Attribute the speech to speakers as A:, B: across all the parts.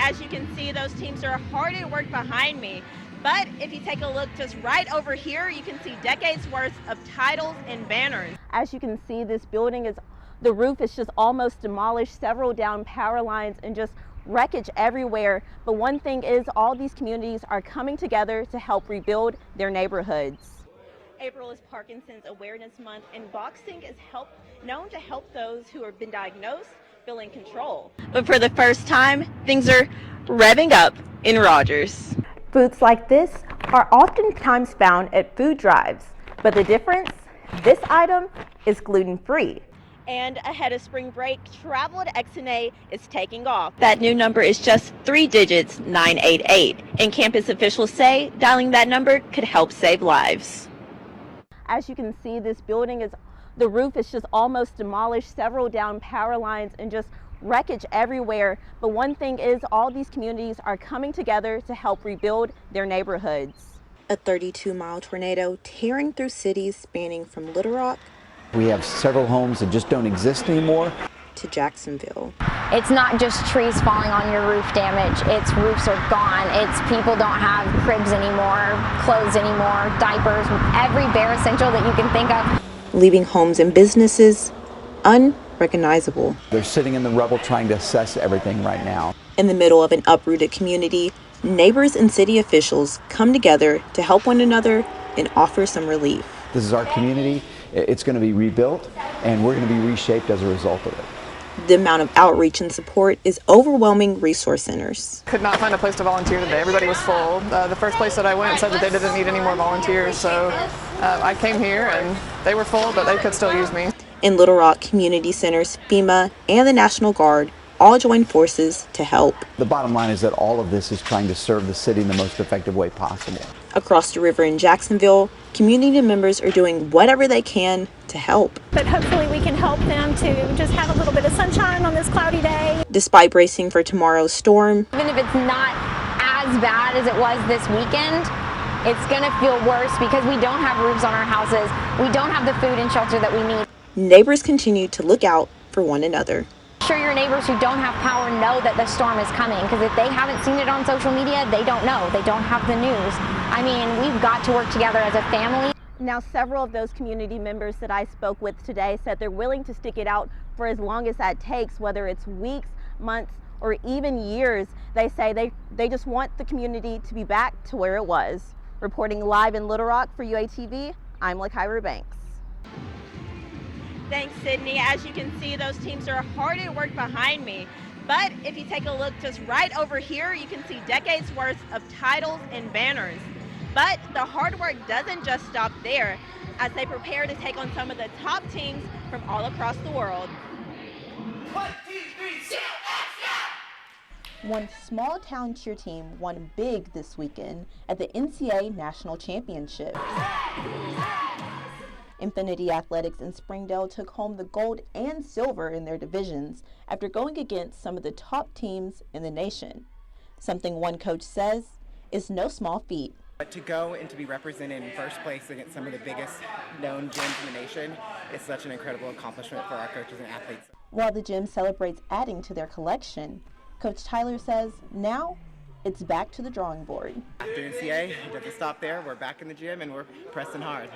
A: as you can see, those teams are hard at work behind me. But if you take a look just right over here, you can see decades worth of titles and banners. As you can see, this building the roof is just almost demolished, several down power lines, and just wreckage everywhere. But one thing is, all these communities are coming together to help rebuild their neighborhoods. April is Parkinson's Awareness Month, and boxing is known to help those who have been diagnosed feel in control. But for the first time, things are revving up in Rogers. Foods like this are oftentimes found at food drives, but the difference? This item is gluten-free. And ahead of spring break, travel to XNA is taking off. That new number is just 3 digits, 988. And campus officials say dialing that number could help save lives. As you can see, this building the roof is just almost demolished, several down power lines, and just wreckage everywhere. But one thing is, all these communities are coming together to help rebuild their neighborhoods. A 32-mile tornado tearing through cities spanning from Little Rock.
B: We have several homes that just don't exist anymore.
A: To Jacksonville.
C: It's not just trees falling on your roof damage, it's roofs are gone, it's people don't have cribs anymore, clothes anymore, diapers, every bare essential that you can think of.
A: Leaving homes and businesses unrecognizable.
B: They're sitting in the rubble trying to assess everything right now.
A: In the middle of an uprooted community, neighbors and city officials come together to help one another and offer some relief.
B: This is our community. It's going to be rebuilt, and we're going to be reshaped as a result of it.
A: The amount of outreach and support is overwhelming resource centers.
D: Could not find a place to volunteer today. Everybody was full. The first place that I went said that they didn't need any more volunteers, so I came here and they were full, but they could still use me.
A: In Little Rock Community Centers, FEMA, and the National Guard all join forces to help.
B: The bottom line is that all of this is trying to serve the city in the most effective way possible.
A: Across the river in Jacksonville, community members are doing whatever they can to help.
E: But hopefully we can help them to just have a little bit of sunshine on this cloudy day.
A: Despite bracing for tomorrow's storm,
C: Even if it's not as bad as it was this weekend, it's gonna feel worse because we don't have roofs on our houses. We don't have the food and shelter that we need.
A: neighbors continue to look out for one another.
C: Sure, your neighbors who don't have power know that the storm is coming, because if they haven't seen it on social media, they don't know. They don't have the news. I mean, we've got to work together as a family.
A: Now, several of those community members that I spoke with today said they're willing to stick it out for as long as that takes, whether it's weeks, months, or even years. They say they just want the community to be back to where it was. Reporting live in Little Rock for UATV, I'm Lakyra Banks. Thanks, Sydney. As you can see, those teams are hard at work behind me. But if you take a look just right over here, you can see decades worth of titles and banners. But the hard work doesn't just stop there, as they prepare to take on some of the top teams from all across the world.
F: 1, 2, 3, cheer, let's go!
A: One small town cheer team won big this weekend at the NCAA National Championship. Infinity Athletics in Springdale took home the gold and silver in their divisions after going against some of the top teams in the nation. Something one coach says is no small feat.
G: But to go and to be represented in first place against some of the biggest known gyms in the nation is such an incredible accomplishment for our coaches and athletes.
A: While the gym celebrates adding to their collection, Coach Tyler says now it's back to the drawing board.
G: After NCAA, it doesn't stop there. We're back in the gym and we're pressing hard.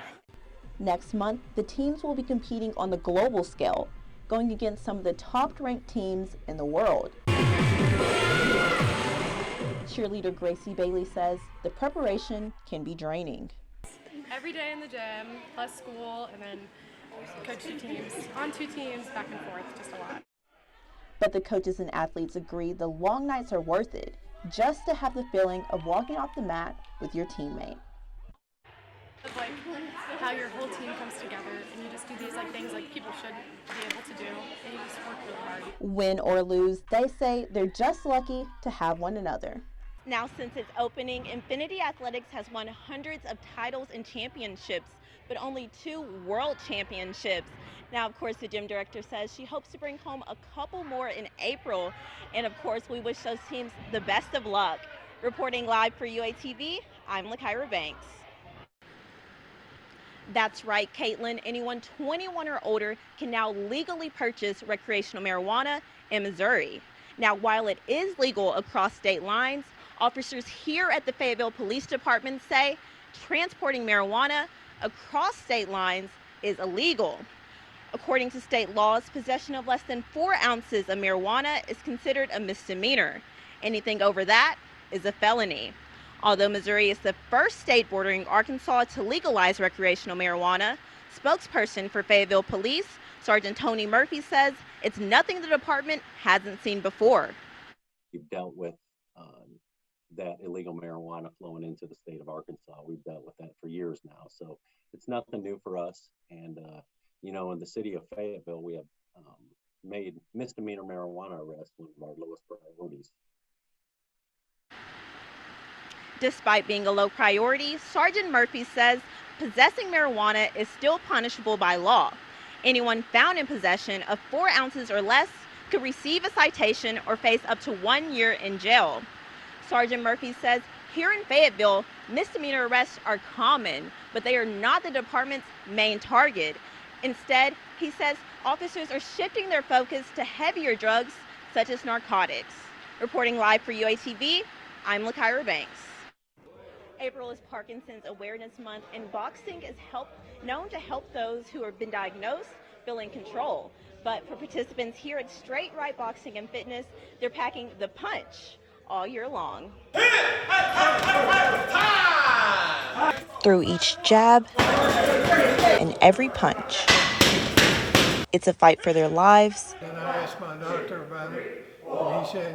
A: Next month, the teams will be competing on the global scale, going against some of the top-ranked teams in the world. Cheerleader Gracie Bailey says the preparation can be draining.
H: Every day in the gym, plus school, and then coach 2 teams. On 2 teams, back and forth, just a lot.
A: But the coaches and athletes agree the long nights are worth it, just to have the feeling of walking off the mat with your teammate.
H: It's like how your whole team comes together and you just do these things like people should be able to do, and you just work really hard.
A: Win or lose, they say they're just lucky to have one another. Now, since its opening, Infinity Athletics has won hundreds of titles and championships, but only 2 world championships. Now, of course, the gym director says she hopes to bring home a couple more in April. And of course, we wish those teams the best of luck. Reporting live for UATV, I'm Lakyra Banks. That's right, Caitlin. Anyone 21 or older can now legally purchase recreational marijuana in Missouri. Now, while it is legal across state lines, officers here at the Fayetteville Police Department say transporting marijuana across state lines is illegal. According to state laws, possession of less than 4 ounces of marijuana is considered a misdemeanor. Anything over that is a felony. Although Missouri is the first state bordering Arkansas to legalize recreational marijuana, spokesperson for Fayetteville Police, Sergeant Tony Murphy, says it's nothing the department hasn't seen before.
I: We've dealt with that illegal marijuana flowing into the state of Arkansas. We've dealt with that for years now, so it's nothing new for us. And you know, in the city of Fayetteville, we have made misdemeanor marijuana arrests one of our lowest priorities.
A: Despite being a low priority, Sergeant Murphy says possessing marijuana is still punishable by law. Anyone found in possession of 4 ounces or less could receive a citation or face up to 1 year in jail. Sergeant Murphy says here in Fayetteville, misdemeanor arrests are common, but they are not the department's main target. Instead, he says officers are shifting their focus to heavier drugs such as narcotics. Reporting live for UATV, I'm Lakyra Banks. April is Parkinson's Awareness Month, and boxing is known to help those who have been diagnosed feel in control. But for participants here at Straight Right Boxing and Fitness, they're packing the punch all year long.
J: Through each jab and every punch, it's a fight for their lives.
K: And I asked my doctor about it, and he said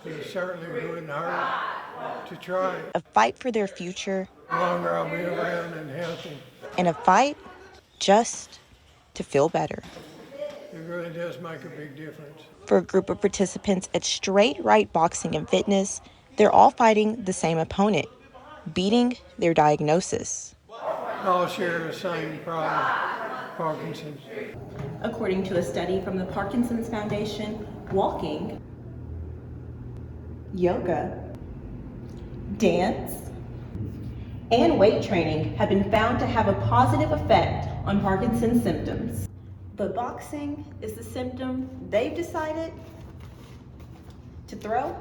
K: it certainly wouldn't hurt to try.
J: A fight for their future.
K: The longer I'll be around and healthy.
J: And a fight just to feel better.
K: It really does make a big difference.
J: For a group of participants at Straight Right Boxing and Fitness, they're all fighting the same opponent, beating their diagnosis.
K: All share the same problem, Parkinson's.
A: According to a study from the Parkinson's Foundation, walking, yoga, dance, and weight training have been found to have a positive effect on Parkinson's symptoms. But boxing is the symptom they've decided to throw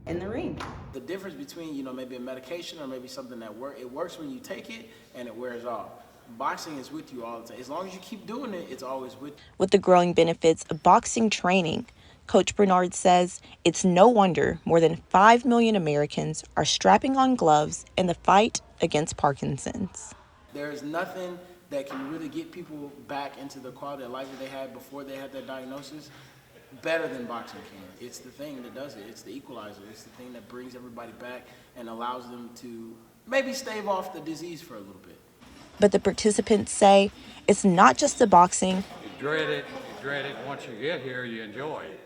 A: in the ring.
L: The difference between, you know, maybe a medication or maybe something that it works when you take it and it wears off. Boxing is with you all the time. As long as you keep doing it, it's always with you.
J: With the growing benefits of boxing training, Coach Bernard says it's no wonder more than 5 million Americans are strapping on gloves in the fight against Parkinson's.
L: There's nothing that can really get people back into the quality of life that they had before they had their diagnosis better than boxing can. It's the thing that does it. It's the equalizer. It's the thing that brings everybody back and allows them to maybe stave off the disease for a little bit.
J: But the participants say it's not just the boxing.
M: You dread it. Once you get here, you enjoy it.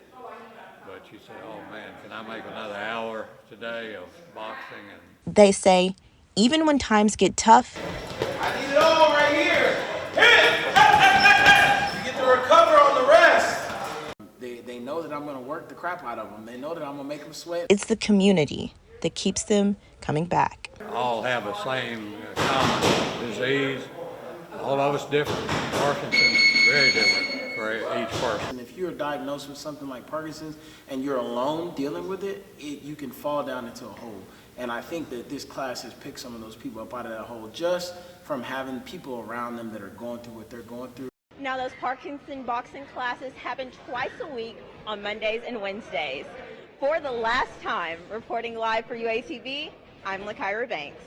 M: But you say, oh man, can I make another hour today of boxing? And
J: they say even when times get tough,
L: I need it all right here. You get to recover on the rest. They know that I'm going to work the crap out of them. They know that I'm going to make them sweat.
J: It's the community that keeps them coming back.
M: all have the same common disease. All of us different. Parkinson's is very different for each person.
L: If you're diagnosed with something like Parkinson's and you're alone dealing with it, you can fall down into a hole. And I think that this class has picked some of those people up out of that hole just from having people around them that are going through what they're going through.
A: Now, those Parkinson boxing classes happen twice a week on Mondays and Wednesdays. For the last time, reporting live for UATV, I'm Lakyra Banks.